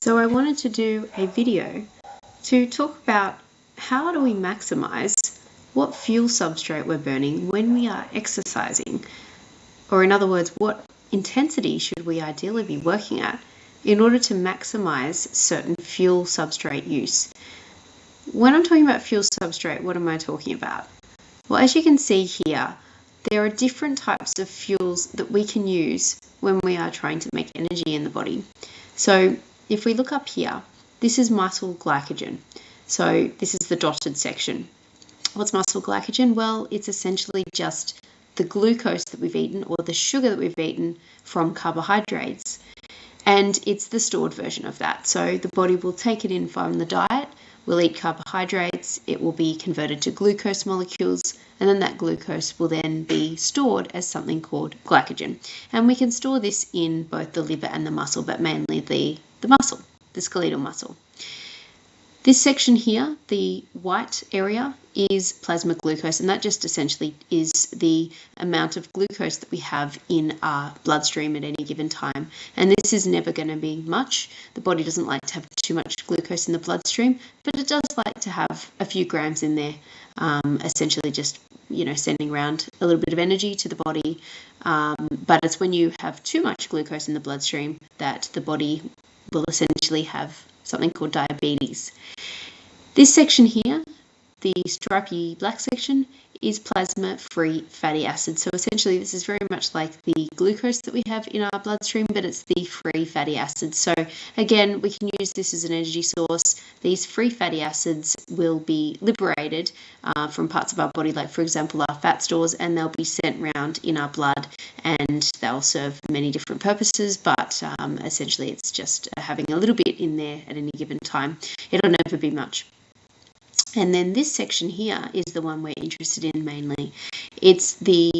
So I wanted to do a video to talk about how do we maximize what fuel substrate we're burning when we are exercising, or in other words, what intensity should we ideally be working at in order to maximize certain fuel substrate use. When I'm talking about fuel substrate, what am I talking about? Well, as you can see here, there are different types of fuels that we can use when we are trying to make energy in the body. So if we look up here, this is muscle glycogen. So this is the dotted section. What's muscle glycogen? Well, it's essentially just the glucose that we've eaten or the sugar that we've eaten from carbohydrates. And it's the stored version of that. So the body will take it in from the diet, we'll eat carbohydrates, it will be converted to glucose molecules, and then that glucose will then be stored as something called glycogen. And we can store this in both the liver and the muscle, but mainly the muscle, the skeletal muscle. This section here, the white area, is plasma glucose, and that just essentially is the amount of glucose that we have in our bloodstream at any given time. And this is never going to be much. The body doesn't like to have too much glucose in the bloodstream, but it does like to have a few grams in there, essentially just, sending around a little bit of energy to the body. But it's when you have too much glucose in the bloodstream that the body will essentially have something called diabetes. This section here, the stripy black section, is plasma-free fatty acids. So essentially this is very much like the glucose that we have in our bloodstream, but it's the free fatty acids. So again, we can use this as an energy source. These free fatty acids will be liberated from parts of our body, like for example our fat stores, and they'll be sent round in our blood, and they'll serve many different purposes, but essentially it's just having a little bit in there at any given time. It'll never be much. And then this section here is the one we're interested in mainly. It's the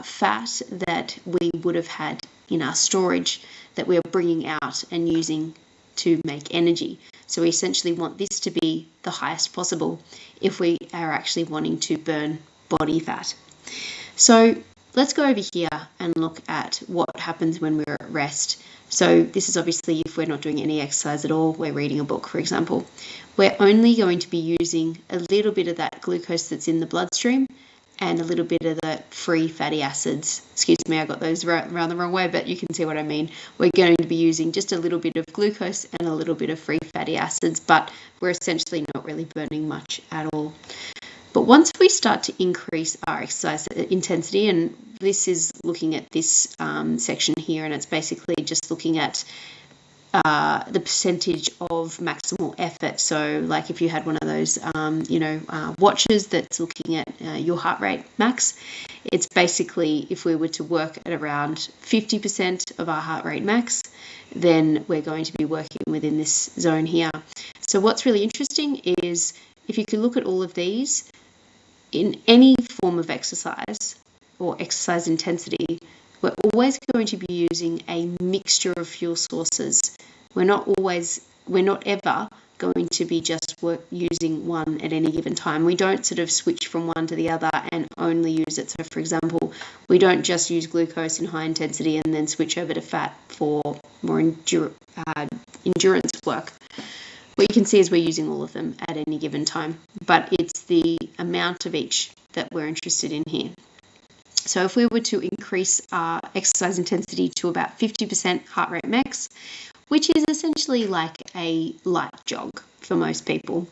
fat that we would have had in our storage that we're bringing out and using to make energy. So we essentially want this to be the highest possible if we are actually wanting to burn body fat. So let's go over here and look at what happens when we're at rest. So this is obviously if we're not doing any exercise at all, we're reading a book, for example. We're only going to be using a little bit of that glucose that's in the bloodstream and a little bit of the free fatty acids. Excuse me, I got those around the wrong way, but you can see what I mean. We're going to be using just a little bit of glucose and a little bit of free fatty acids, but we're essentially not really burning much at all. But once we start to increase our exercise intensity, and this is looking at this section here, and it's basically just looking at the percentage of maximal effort. So like if you had one of those, watches that's looking at your heart rate max, it's basically if we were to work at around 50% of our heart rate max, then we're going to be working within this zone here. So what's really interesting is if you can look at all of these, in any form of exercise or exercise intensity, we're always going to be using a mixture of fuel sources. We're not ever going to be just using one at any given time. We don't sort of switch from one to the other and only use it. So for example, we don't just use glucose in high intensity and then switch over to fat for more endurance work. What you can see is we're using all of them at any given time, but it's the amount of each that we're interested in here. So if we were to increase our exercise intensity to about 50% heart rate max, which is essentially like a light jog for most people,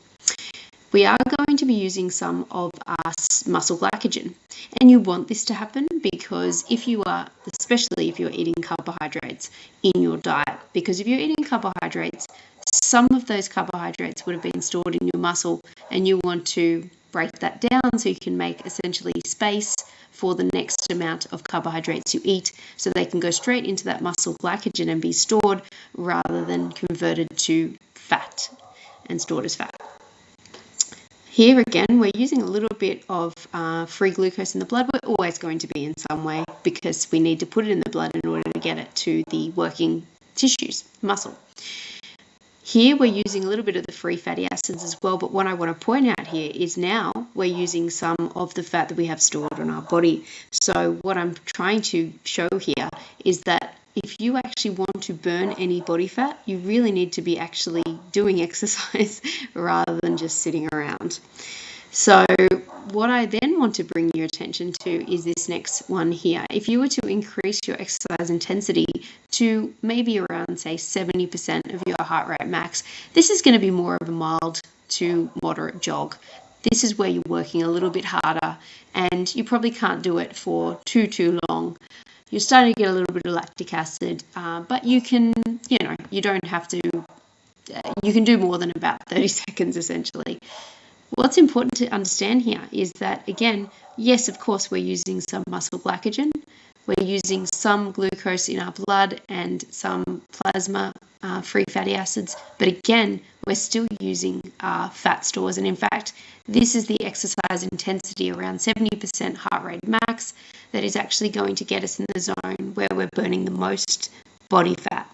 we are going to be using some of our muscle glycogen. And you want this to happen because especially if you're eating carbohydrates in your diet, because if you're eating carbohydrates, some of those carbohydrates would have been stored in your muscle, and you want to break that down so you can make essentially space for the next amount of carbohydrates you eat, so they can go straight into that muscle glycogen and be stored rather than converted to fat and stored as fat. Here again, we're using a little bit of free glucose in the blood. We're always going to be in some way because we need to put it in the blood in order to get it to the working tissues, muscle. Here we're using a little bit of the free fatty acids as well, but what I want to point out here is now we're using some of the fat that we have stored on our body. So what I'm trying to show here is that if you actually want to burn any body fat, you really need to be actually doing exercise rather than just sitting around. So what I then want to bring your attention to is this next one here. If you were to increase your exercise intensity to maybe around, say, 70% of your heart rate max, this is going to be more of a mild to moderate jog. This is where you're working a little bit harder, and you probably can't do it for too long. You're starting to get a little bit of lactic acid, but you can, you don't have to, you can do more than about 30 seconds essentially. What's important to understand here is that, again, yes, of course, we're using some muscle glycogen. We're using some glucose in our blood and some plasma free fatty acids. But again, we're still using fat stores. And in fact, this is the exercise intensity around 70% heart rate max that is actually going to get us in the zone where we're burning the most body fat.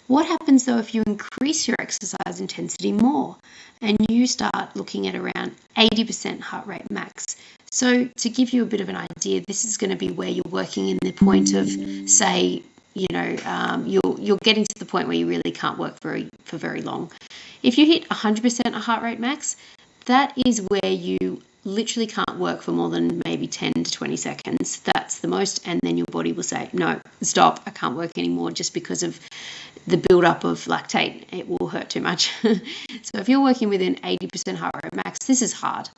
What happens though if you increase your exercise intensity more and you start looking at around 80% heart rate max? So to give you a bit of an idea, this is going to be where you're working in the point of, say, you're getting to the point where you really can't work for very long. If you hit 100% heart rate max, that is where you literally can't work for more than maybe 10 to 20 seconds. That's the most, and then your body will say, no, stop, I can't work anymore, just because of the buildup of lactate. It will hurt too much. So if you're working within 80% heart rate max, this is hard.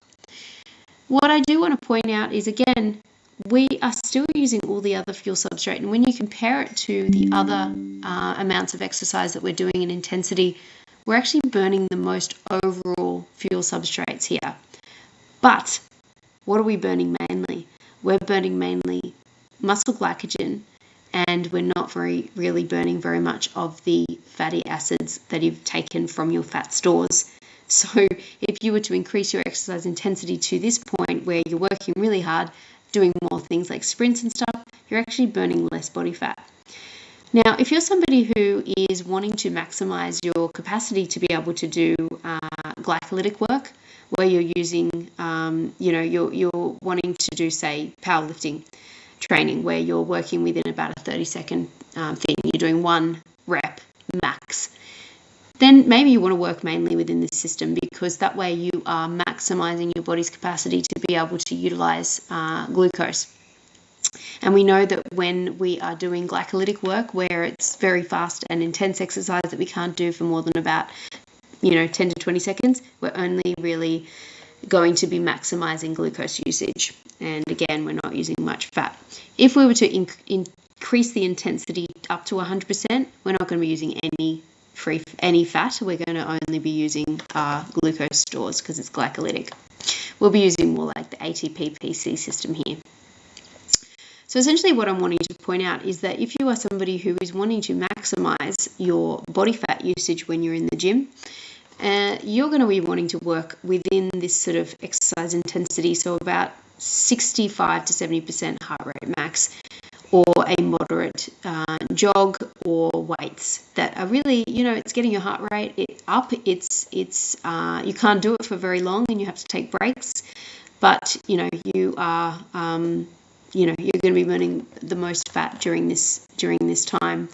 What I do want to point out is, again, we are still using all the other fuel substrate, and when you compare it to the other amounts of exercise that we're doing in intensity, we're actually burning the most overall fuel substrates here. But what are we burning mainly? We're burning mainly muscle glycogen, and we're not really burning very much of the fatty acids that you've taken from your fat stores. So if you were to increase your exercise intensity to this point where you're working really hard, doing more things like sprints and stuff, you're actually burning less body fat. Now, if you're somebody who is wanting to maximize your capacity to be able to do glycolytic work, where you're using, you're wanting to do, say, powerlifting training, where you're working within about a 30-second thing, you're doing 1 rep max, then maybe you want to work mainly within this system, because that way you are maximizing your body's capacity to be able to utilize glucose. And we know that when we are doing glycolytic work, where it's very fast and intense exercise that we can't do for more than about 10 to 20 seconds, we're only really going to be maximizing glucose usage. And again, we're not using much fat. If we were to increase the intensity up to 100%, we're not going to be using any fat. We're going to only be using glucose stores because it's glycolytic. We'll be using more like the ATP-PC system here. So essentially what I'm wanting to point out is that if you are somebody who is wanting to maximize your body fat usage when you're in the gym, you're going to be wanting to work within this sort of exercise intensity, so about 65 to 70% heart rate max, or a moderate jog, or weights that are really, it's getting your heart rate up. It's you can't do it for very long, and you have to take breaks, but you are you're going to be burning the most fat during this time.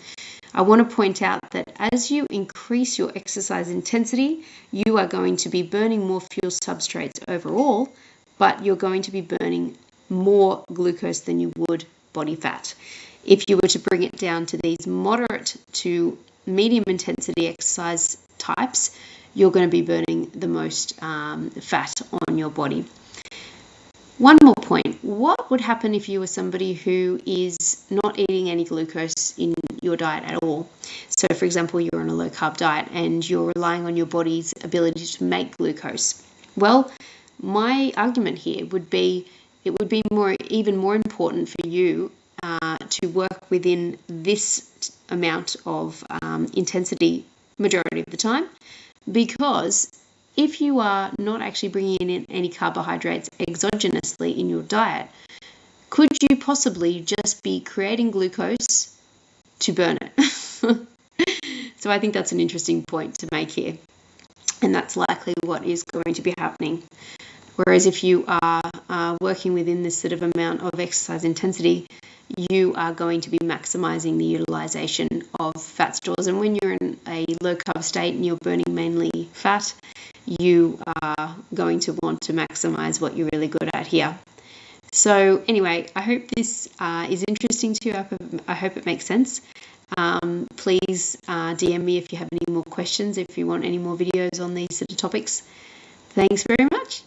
I want to point out that as you increase your exercise intensity, you are going to be burning more fuel substrates overall, but you're going to be burning more glucose than you would body fat. If you were to bring it down to these moderate to medium intensity exercise types, you're going to be burning the most fat on your body. One more point. What would happen if you were somebody who is not eating any glucose in your diet at all? So, for example, you're on a low-carb diet and you're relying on your body's ability to make glucose. Well, my argument here would be it would be even more important for you to work within this amount of intensity majority of the time, because if you are not actually bringing in any carbohydrates exogenously in your diet, could you possibly just be creating glucose to burn it? So I think that's an interesting point to make here, and that's likely what is going to be happening. Whereas if you are working within this sort of amount of exercise intensity, you are going to be maximizing the utilization of fat stores. And when you're in a low carb state and you're burning mainly fat, you are going to want to maximize what you're really good at here. So anyway, I hope this is interesting to you. I hope it makes sense. Please DM me if you have any more questions, if you want any more videos on these sort of topics. Thanks very much.